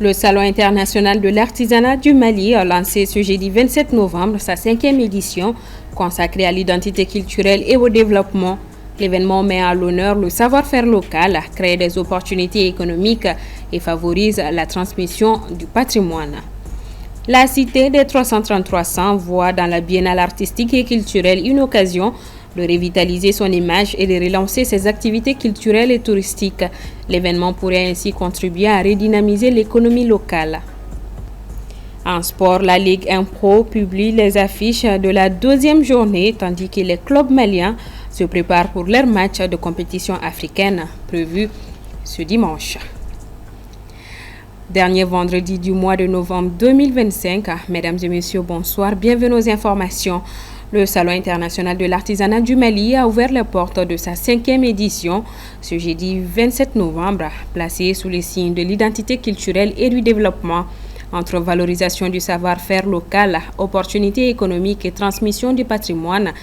Le Salon international de l'artisanat du Mali a lancé ce jeudi 27 novembre sa 5e édition consacrée à l'identité culturelle et au développement. L'événement met à l'honneur le savoir-faire local, crée des opportunités économiques et favorise la transmission du patrimoine. La cité des 333 voit dans la biennale artistique et culturelle une occasion de revitaliser son image et de relancer ses activités culturelles et touristiques. L'événement pourrait ainsi contribuer à redynamiser l'économie locale. En sport, la Ligue 1 Pro publie les affiches de la 2e journée, tandis que les clubs maliens se préparent pour leur match de compétition africaine prévu ce dimanche. Dernier vendredi du mois de novembre 2025. Mesdames et messieurs, bonsoir. Bienvenue aux informations. Le Salon international de l'artisanat du Mali a ouvert les portes de sa 5e édition ce jeudi 27 novembre, placé sous les signes de l'identité culturelle et du développement. Entre valorisation du savoir-faire local, opportunités économiques et transmission du patrimoine,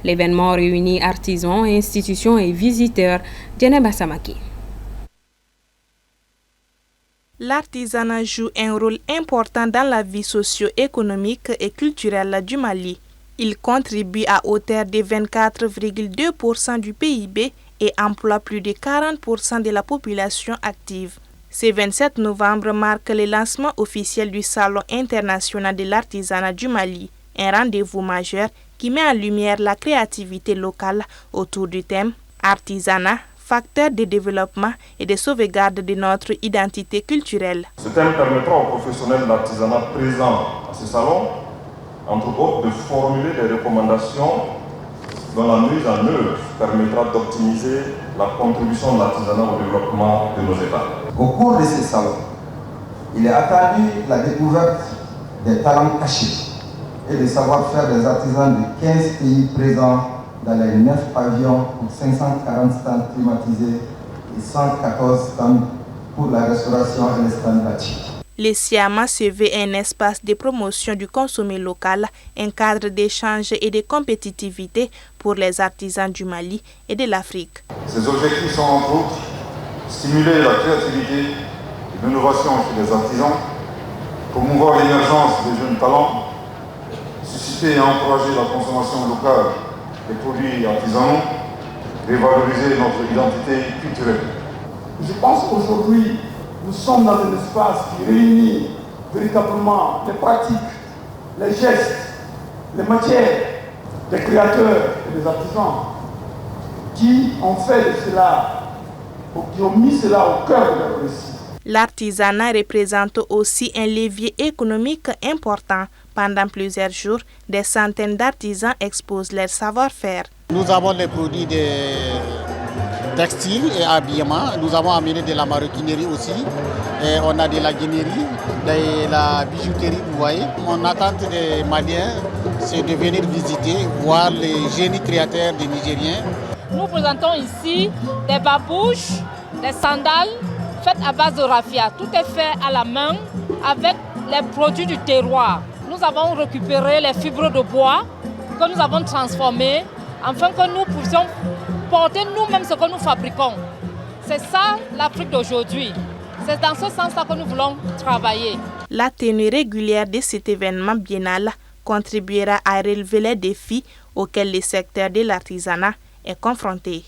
l'événement réunit artisans, institutions et visiteurs. Djeneba Samaki. L'artisanat joue un rôle important dans la vie socio-économique et culturelle du Mali. Il contribue à hauteur de 24,2% du PIB et emploie plus de 40% de la population active. Ce 27 novembre marque le lancement officiel du Salon international de l'artisanat du Mali, un rendez-vous majeur qui met en lumière la créativité locale autour du thème artisanat, facteur de développement et de sauvegarde de notre identité culturelle. Ce thème permettra aux professionnels de l'artisanat présents à ce salon, entre autres, de formuler des recommandations dont la mise en œuvre permettra d'optimiser la contribution de l'artisanat au développement de nos États. Au cours de ce salon, il est attendu la découverte des talents cachés et des savoir-faire des artisans de 15 pays présents dans les 9 pavillons pour 540 stands climatisés et 114 stands pour la restauration et les stands bâtis. Le SIAMA se veut un espace de promotion du consommé local, un cadre d'échange et de compétitivité pour les artisans du Mali et de l'Afrique. Ces objectifs sont entre autres stimuler la créativité et l'innovation chez les artisans, promouvoir l'émergence des jeunes talents, susciter et encourager la consommation locale des produits artisanaux, et valoriser notre identité culturelle. Je pense qu'aujourd'hui, nous sommes dans un espace qui réunit véritablement les pratiques, les gestes, les matières des créateurs et des artisans qui ont fait de cela, ou qui ont mis cela au cœur de leur récit. L'artisanat représente aussi un levier économique important. Pendant plusieurs jours, des centaines d'artisans exposent leur savoir-faire. Nous avons les produits de textile et habillement. Nous avons amené de la maroquinerie aussi. Et on a de la guinerie, de la bijouterie, vous voyez. Mon attente des Maliens, c'est de venir visiter, voir les génies créateurs des Nigériens. Nous présentons ici des babouches, des sandales faites à base de raffia. Tout est fait à la main avec les produits du terroir. Nous avons récupéré les fibres de bois que nous avons transformées afin que nous puissions porter nous-mêmes ce que nous fabriquons. C'est ça l'Afrique d'aujourd'hui. C'est dans ce sens-là que nous voulons travailler. La tenue régulière de cet événement biennal contribuera à relever les défis auxquels le secteur de l'artisanat est confronté.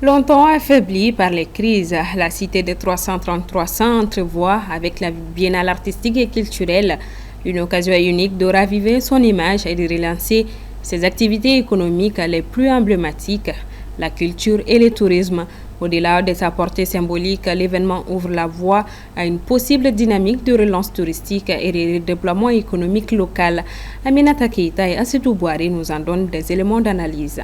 Longtemps affaiblie par les crises, la cité des 333 entrevoit avec la biennale artistique et culturelle une occasion unique de raviver son image et de relancer ses activités économiques les plus emblématiques, la culture et le tourisme. Au-delà de sa portée symbolique, l'événement ouvre la voie à une possible dynamique de relance touristique et de déploiement économique local. Aminata Keita et Assetou Bouari nous en donnent des éléments d'analyse.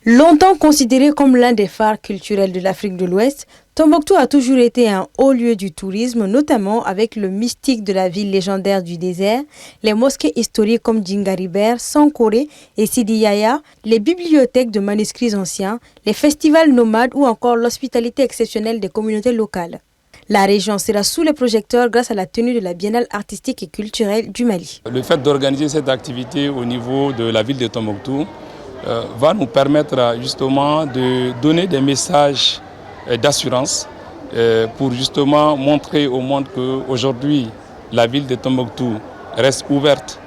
Longtemps considéré comme l'un des phares culturels de l'Afrique de l'Ouest, Tombouctou a toujours été un haut lieu du tourisme, notamment avec le mystique de la ville légendaire du désert, les mosquées historiques comme Djingaribert, Sankoré et Sidi Yaya, les bibliothèques de manuscrits anciens, les festivals nomades ou encore l'hospitalité exceptionnelle des communautés locales. La région sera sous les projecteurs grâce à la tenue de la Biennale artistique et culturelle du Mali. Le fait d'organiser cette activité au niveau de la ville de Tombouctou va nous permettre justement de donner des messages d'assurance pour justement montrer au monde qu'aujourd'hui, la ville de Tombouctou reste ouverte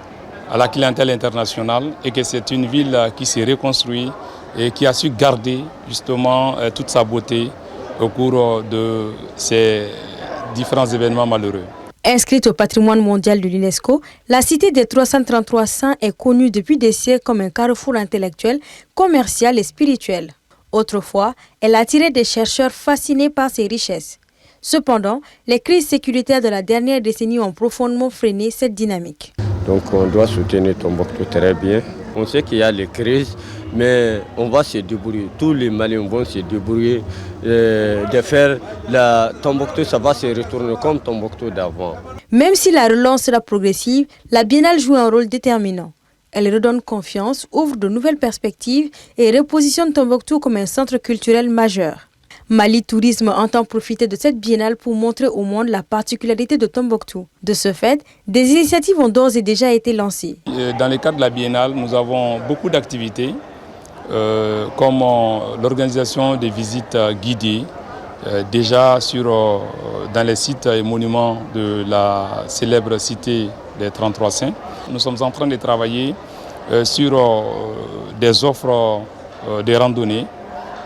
à la clientèle internationale et que c'est une ville qui s'est reconstruite et qui a su garder justement toute sa beauté au cours de ces différents événements malheureux. Inscrite au patrimoine mondial de l'UNESCO, la cité des 333 saints est connue depuis des siècles comme un carrefour intellectuel, commercial et spirituel. Autrefois, elle attirait des chercheurs fascinés par ses richesses. Cependant, les crises sécuritaires de la dernière décennie ont profondément freiné cette dynamique. Donc on doit soutenir Tombouctou très bien. On sait qu'il y a les crises, mais on va se débrouiller. Tous les Maliens vont se débrouiller de faire la Tombouctou, ça va se retourner comme Tombouctou d'avant. Même si la relance sera progressive, la Biennale joue un rôle déterminant. Elle redonne confiance, ouvre de nouvelles perspectives et repositionne Tombouctou comme un centre culturel majeur. Mali Tourisme entend profiter de cette biennale pour montrer au monde la particularité de Tombouctou. De ce fait, des initiatives ont d'ores et déjà été lancées. Dans le cadre de la biennale, nous avons beaucoup d'activités, comme l'organisation des visites guidées, déjà dans les sites et monuments de la célèbre cité des 33 saints. Nous sommes en train de travailler sur des offres de randonnée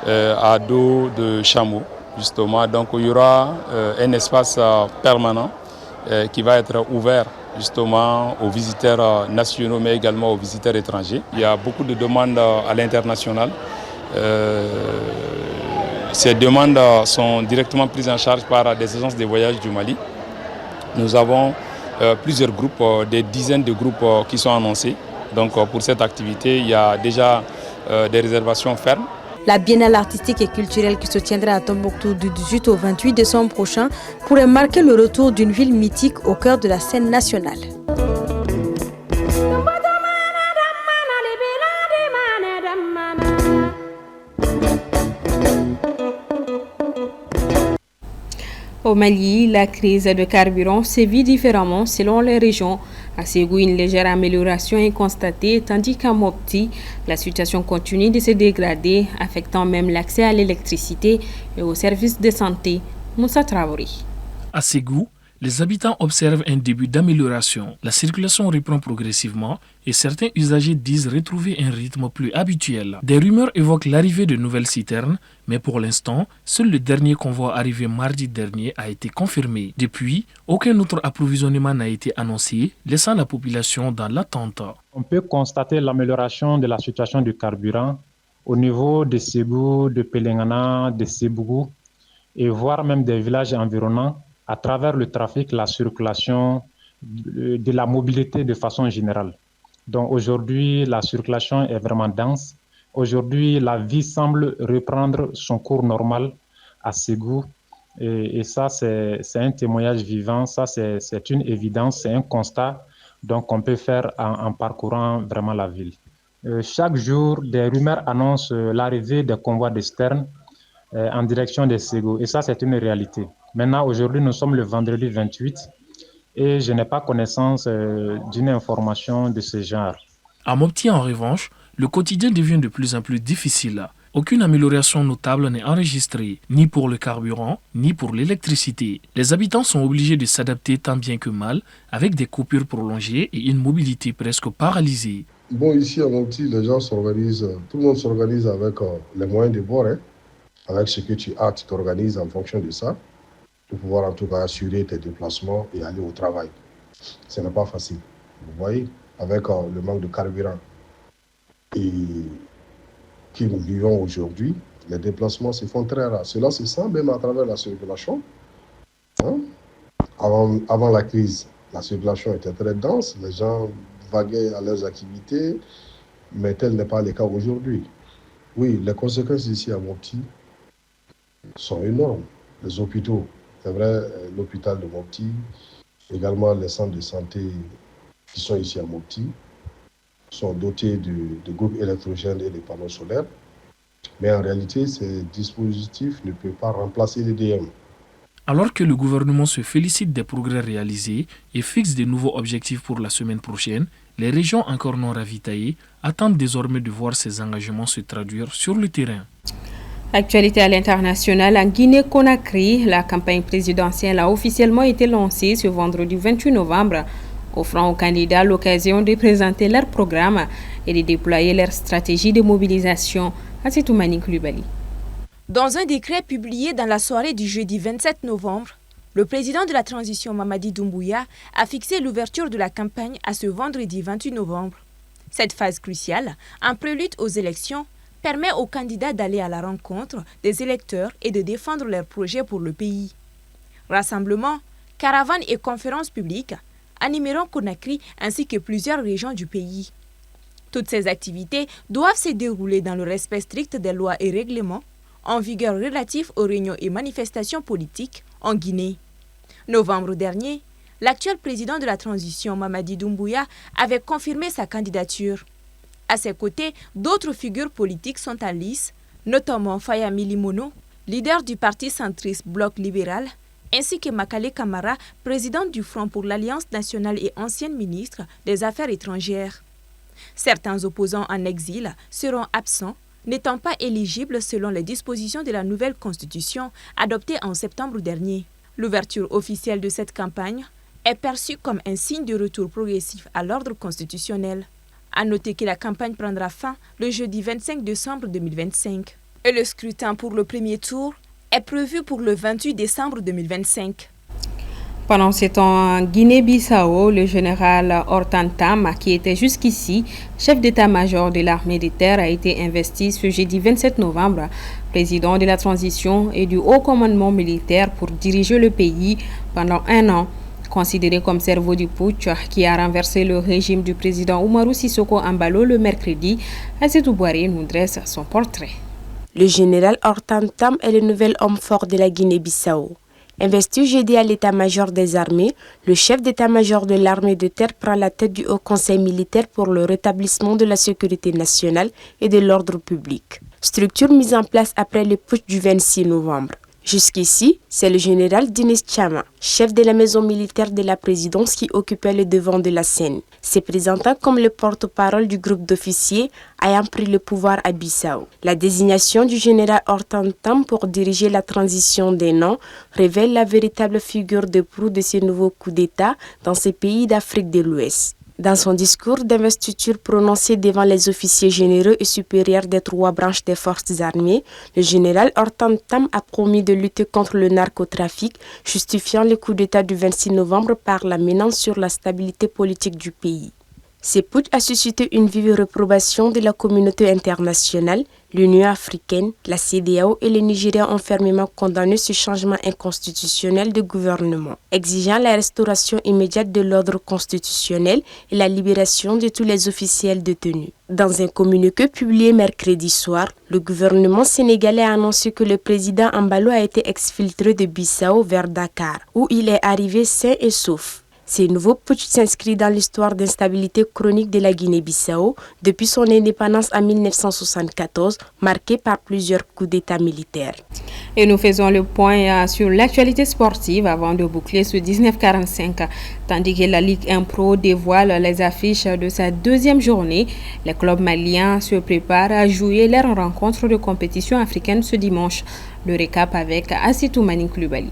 à dos de chameau, justement. Donc il y aura un espace permanent qui va être ouvert justement aux visiteurs nationaux mais également aux visiteurs étrangers. Il y a beaucoup de demandes à l'international. Ces demandes sont directement prises en charge par des agences de voyage du Mali. Nous avons plusieurs groupes, des dizaines de groupes qui sont annoncés. Donc pour cette activité, il y a déjà des réservations fermes. La biennale artistique et culturelle qui se tiendra à Tombouctou du 18 au 28 décembre prochain pourrait marquer le retour d'une ville mythique au cœur de la scène nationale. Au Mali, la crise de carburant sévit différemment selon les régions. À Ségou, une légère amélioration est constatée, tandis qu'à Mopti, la situation continue de se dégrader, affectant même l'accès à l'électricité et aux services de santé. Moussa Traoré. À Ségou, les habitants observent un début d'amélioration. La circulation reprend progressivement et certains usagers disent retrouver un rythme plus habituel. Des rumeurs évoquent l'arrivée de nouvelles citernes, mais pour l'instant, seul le dernier convoi arrivé mardi dernier a été confirmé. Depuis, aucun autre approvisionnement n'a été annoncé, laissant la population dans l'attente. On peut constater l'amélioration de la situation du carburant au niveau de Ségou, de Pelengana, de Sébougou et voire même des villages environnants à travers le trafic, la circulation, de la mobilité de façon générale. Donc aujourd'hui, la circulation est vraiment dense. Aujourd'hui, la vie semble reprendre son cours normal à Ségou. Et ça, c'est un témoignage vivant, ça c'est une évidence, c'est un constat donc qu'on peut faire en parcourant vraiment la ville. Chaque jour, des rumeurs annoncent l'arrivée des convois de Stern en direction de Ségou. Et ça, c'est une réalité. Maintenant, aujourd'hui, nous sommes le vendredi 28 et je n'ai pas connaissance d'une information de ce genre. À Mopti, en revanche, le quotidien devient de plus en plus difficile. Aucune amélioration notable n'est enregistrée, ni pour le carburant, ni pour l'électricité. Les habitants sont obligés de s'adapter tant bien que mal, avec des coupures prolongées et une mobilité presque paralysée. Bon, ici à Mopti, les gens s'organisent, tout le monde s'organise avec les moyens de bord. Avec ce que tu as, tu t'organises en fonction de ça, pour pouvoir en tout cas assurer tes déplacements et aller au travail. Ce n'est pas facile. Vous voyez, avec le manque de carburant et que nous vivons aujourd'hui, les déplacements se font très rares. Cela se sent même à travers la circulation. Avant la crise, la circulation était très dense, les gens vaguaient à leurs activités, mais tel n'est pas le cas aujourd'hui. Oui, les conséquences ici à Mopti sont énormes. Les hôpitaux, c'est vrai, l'hôpital de Mopti, également les centres de santé qui sont ici à Mopti, sont dotés de groupes électrogènes et de panneaux solaires. Mais en réalité, ces dispositifs ne peuvent pas remplacer les DM. Alors que le gouvernement se félicite des progrès réalisés et fixe de nouveaux objectifs pour la semaine prochaine, les régions encore non ravitaillées attendent désormais de voir ces engagements se traduire sur le terrain. Actualité à l'international, en Guinée-Conakry, la campagne présidentielle a officiellement été lancée ce vendredi 28 novembre, offrant aux candidats l'occasion de présenter leur programme et de déployer leur stratégie de mobilisation. Assetoumani Koulibaly. Dans un décret publié dans la soirée du jeudi 27 novembre, le président de la transition Mamadi Doumbouya a fixé l'ouverture de la campagne à ce vendredi 28 novembre. Cette phase cruciale, en prélude aux élections, permet aux candidats d'aller à la rencontre des électeurs et de défendre leurs projets pour le pays. Rassemblements, caravanes et conférences publiques animeront Conakry ainsi que plusieurs régions du pays. Toutes ces activités doivent se dérouler dans le respect strict des lois et règlements en vigueur relatifs aux réunions et manifestations politiques en Guinée. Novembre dernier, l'actuel président de la transition Mamadi Doumbouya avait confirmé sa candidature. À ses côtés, d'autres figures politiques sont en lice, notamment Fayami Limono, leader du parti centriste Bloc libéral, ainsi que Makale Camara, présidente du Front pour l'Alliance nationale et ancienne ministre des Affaires étrangères. Certains opposants en exil seront absents, n'étant pas éligibles selon les dispositions de la nouvelle constitution adoptée en septembre dernier. L'ouverture officielle de cette campagne est perçue comme un signe de retour progressif à l'ordre constitutionnel. À noter que la campagne prendra fin le jeudi 25 décembre 2025. Et le scrutin pour le premier tour est prévu pour le 28 décembre 2025. Pendant ce temps, en Guinée-Bissau, le général Hortan Tam, qui était jusqu'ici chef d'état-major de l'armée de terre, a été investi ce jeudi 27 novembre, président de la transition et du haut commandement militaire pour diriger le pays pendant 1 an. Considéré comme cerveau du putsch qui a renversé le régime du président Oumarou Sissoko Embalo le mercredi, Aïssatou Bouari nous dresse son portrait. Le général Hortan Tam est le nouvel homme fort de la Guinée-Bissau. Investi jeudi à l'état-major des armées, le chef d'état-major de l'armée de terre prend la tête du Haut Conseil militaire pour le rétablissement de la sécurité nationale et de l'ordre public. Structure mise en place après le putsch du 26 novembre. Jusqu'ici, c'est le général Dinis Chama, chef de la maison militaire de la présidence qui occupait le devant de la scène, se présentant comme le porte-parole du groupe d'officiers ayant pris le pouvoir à Bissau. La désignation du général Hortan Tam pour diriger la transition des noms révèle la véritable figure de proue de ce nouveau coup d'État dans ces pays d'Afrique de l'Ouest. Dans son discours d'investiture prononcé devant les officiers généraux et supérieurs des 3 branches des forces armées, le général Hortan Tam a promis de lutter contre le narcotrafic, justifiant le coup d'État du 26 novembre par la menace sur la stabilité politique du pays. Ce putsch a suscité une vive réprobation de la communauté internationale. L'Union africaine, la CEDEAO et le Nigeria ont fermement condamné ce changement inconstitutionnel de gouvernement, exigeant la restauration immédiate de l'ordre constitutionnel et la libération de tous les officiels détenus. Dans un communiqué publié mercredi soir, le gouvernement sénégalais a annoncé que le président Embalo a été exfiltré de Bissau vers Dakar, où il est arrivé sain et sauf. Ce nouveau putsch s'inscrit dans l'histoire d'instabilité chronique de la Guinée-Bissau depuis son indépendance en 1974, marquée par plusieurs coups d'État militaires. Et nous faisons le point sur l'actualité sportive avant de boucler ce 1945. Tandis que la Ligue 1 Pro dévoile les affiches de sa 2e journée, les clubs maliens se préparent à jouer leur rencontre de compétition africaine ce dimanche. Le récap avec Assetoumani Koulibaly.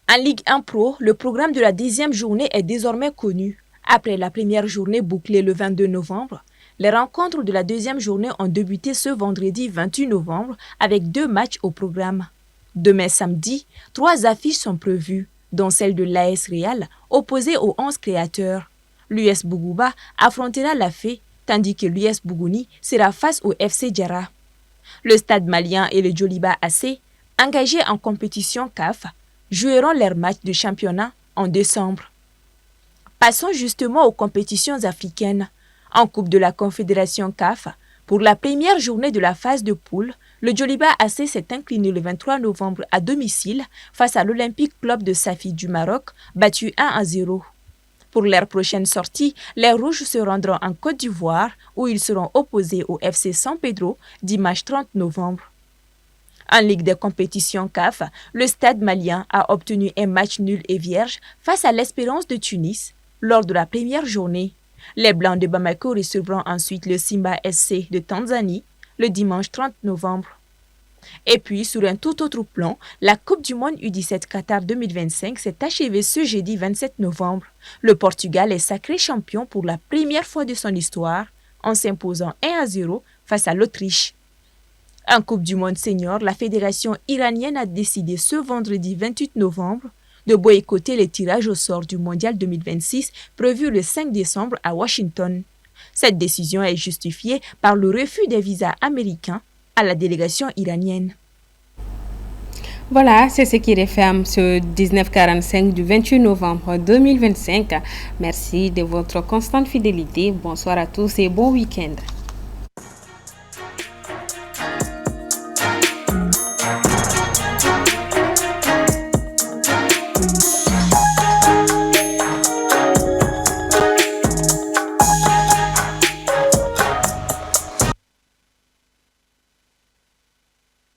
En Ligue 1 Pro, le programme de la 10e journée est désormais connu. Après la première journée bouclée le 22 novembre, les rencontres de la 2e journée ont débuté ce vendredi 28 novembre avec 2 matchs au programme. Demain samedi, 3 affiches sont prévues, dont celle de l'AS Real, opposée aux 11 créateurs. L'US Bougouba affrontera la Fée, tandis que l'US Bougouni sera face au FC Djara. Le Stade malien et le Djoliba AC, engagés en compétition CAF, joueront leur match de championnat en décembre. Passons justement aux compétitions africaines. En Coupe de la Confédération CAF, pour la première journée de la phase de poule, le Djoliba AC s'est incliné le 23 novembre à domicile face à l'Olympique Club de Safi du Maroc, battu 1-0. Pour leur prochaine sortie, les Rouges se rendront en Côte d'Ivoire où ils seront opposés au FC San Pedro dimanche 30 novembre. En Ligue des compétitions CAF, le Stade malien a obtenu un match nul et vierge face à l'Espérance de Tunis lors de la première journée. Les Blancs de Bamako recevront ensuite le Simba SC de Tanzanie le dimanche 30 novembre. Et puis, sur un tout autre plan, la Coupe du Monde U17 Qatar 2025 s'est achevée ce jeudi 27 novembre. Le Portugal est sacré champion pour la première fois de son histoire en s'imposant 1-0 face à l'Autriche. En Coupe du Monde senior, la fédération iranienne a décidé ce vendredi 28 novembre de boycotter les tirages au sort du Mondial 2026 prévu le 5 décembre à Washington. Cette décision est justifiée par le refus des visas américains à la délégation iranienne. Voilà, c'est ce qui referme ce 1945 du 28 novembre 2025. Merci de votre constante fidélité. Bonsoir à tous et bon week-end.